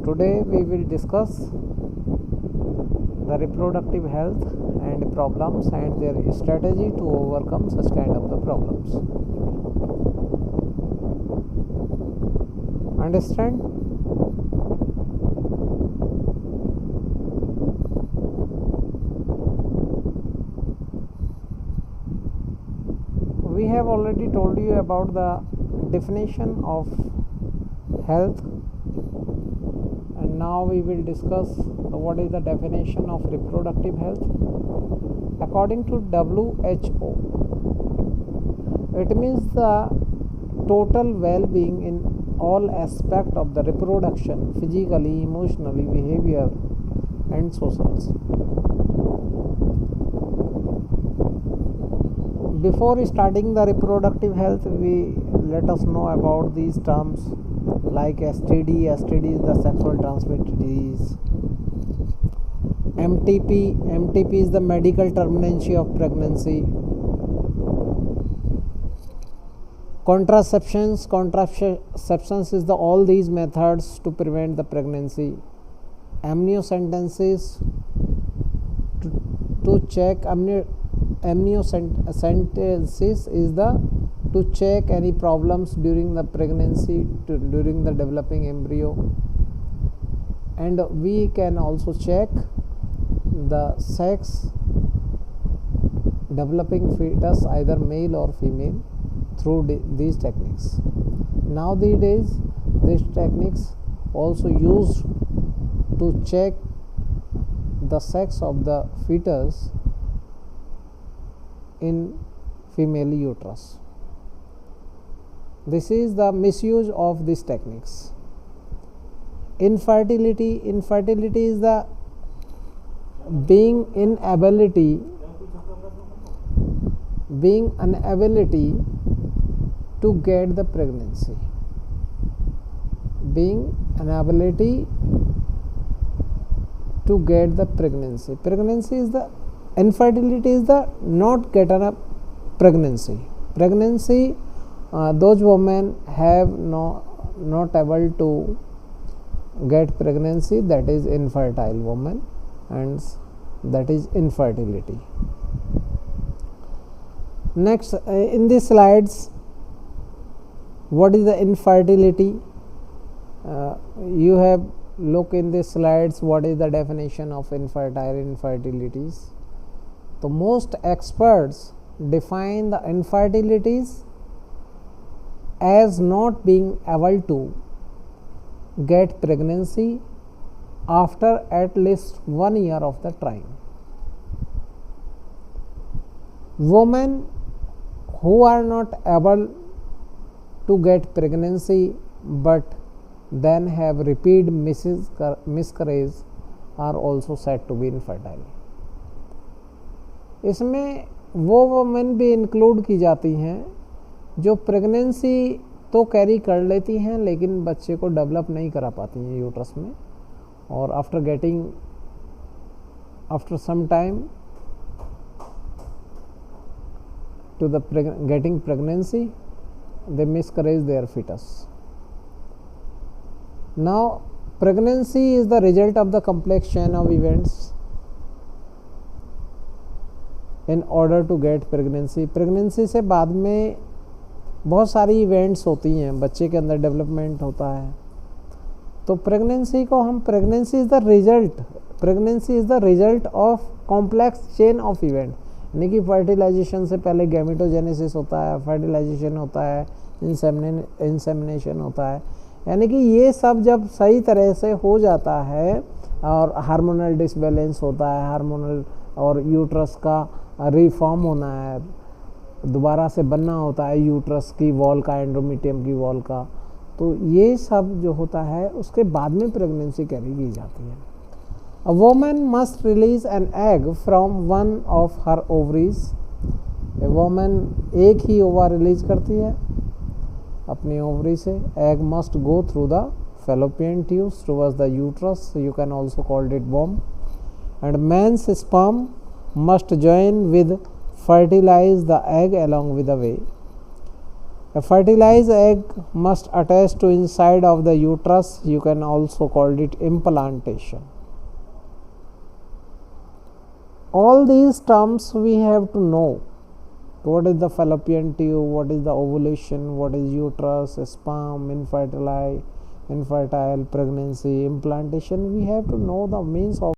Today we will discuss the reproductive health and problems and their strategy to overcome such kind of the problems. Understand? We have already told you about the definition of health, and now we will discuss what is the definition of reproductive health. According to WHO, it means the total well-being in all aspects of the reproduction, physically, emotionally, behavior and socials. Before starting the reproductive health, we let us know about these terms like STD. STD is the sexual transmitted disease. MTP is the medical termination of pregnancy. Contraceptions is the all these methods to prevent the pregnancy. Amniocentesis to check amniocentesis is the to check any problems during the pregnancy, during the developing embryo, and we can also check the sex developing fetus, either male or female, through these techniques. Nowadays these techniques also used to check the sex of the fetus in female uterus. This is the misuse of these techniques. Infertility is the being inability to get the pregnancy. Pregnancy is the infertility is the not getting a pregnancy. Those women have not able to get pregnancy, that is infertile woman, and that is infertility. Next, in these slides, what is the infertility? You have look in these slides what is the definition of infertilities. So most experts define the infertilities as not being able to get pregnancy after at least 1 year of the trying. Women who are not able to get pregnancy but then have repeat miscarriage are also said to be infertile. इसमें वो women भी include की जाती हैं जो pregnancy तो carry कर लेती हैं लेकिन बच्चे को डेवलप नहीं करा पाती हैं यूट्रस में, और after some time to the getting pregnancy, they miscarriage their fetus. Now, pregnancy is the result of the complex chain of events in order to get pregnancy. Pregnancy से बाद में बहुत सारी इवेंट्स होती हैं, बच्चे के अंदर डेवलपमेंट होता है, तो प्रेगनेंसी को हम pregnancy is the result of complex chain of event, यानी कि फर्टिलाइजेशन से पहले गैमेटोजेनेसिस होता है, फर्टिलाइजेशन होता है, इंसेमिनेशन होता है, यानी कि ये सब जब सही तरह से हो जाता है और हार्मोनल डिसबैलेंस होता है, हार्मोनल और यूट्रस का रिफॉर्म होना है, दोबारा से बनना होता है यूट्रस की वॉल का, एंडोमेट्रियम की वॉल का, तो ये सब जो होता है उसके बाद में प्रेगनेंसी कैरी की जाती है. A woman must release an egg from one of her ovaries. A woman एक ही ओवा रिलीज करती है अपनी ओवरी से. Egg must go through the fallopian tubes towards the uterus, so you can also call it womb, and man's sperm must join with fertilize the egg along with the way. A fertilized egg must attach to inside of the uterus. You can also call it implantation. All these terms we have to know. What is the fallopian tube, what is the ovulation, what is uterus, sperm, infertile pregnancy, implantation. We have to know the means of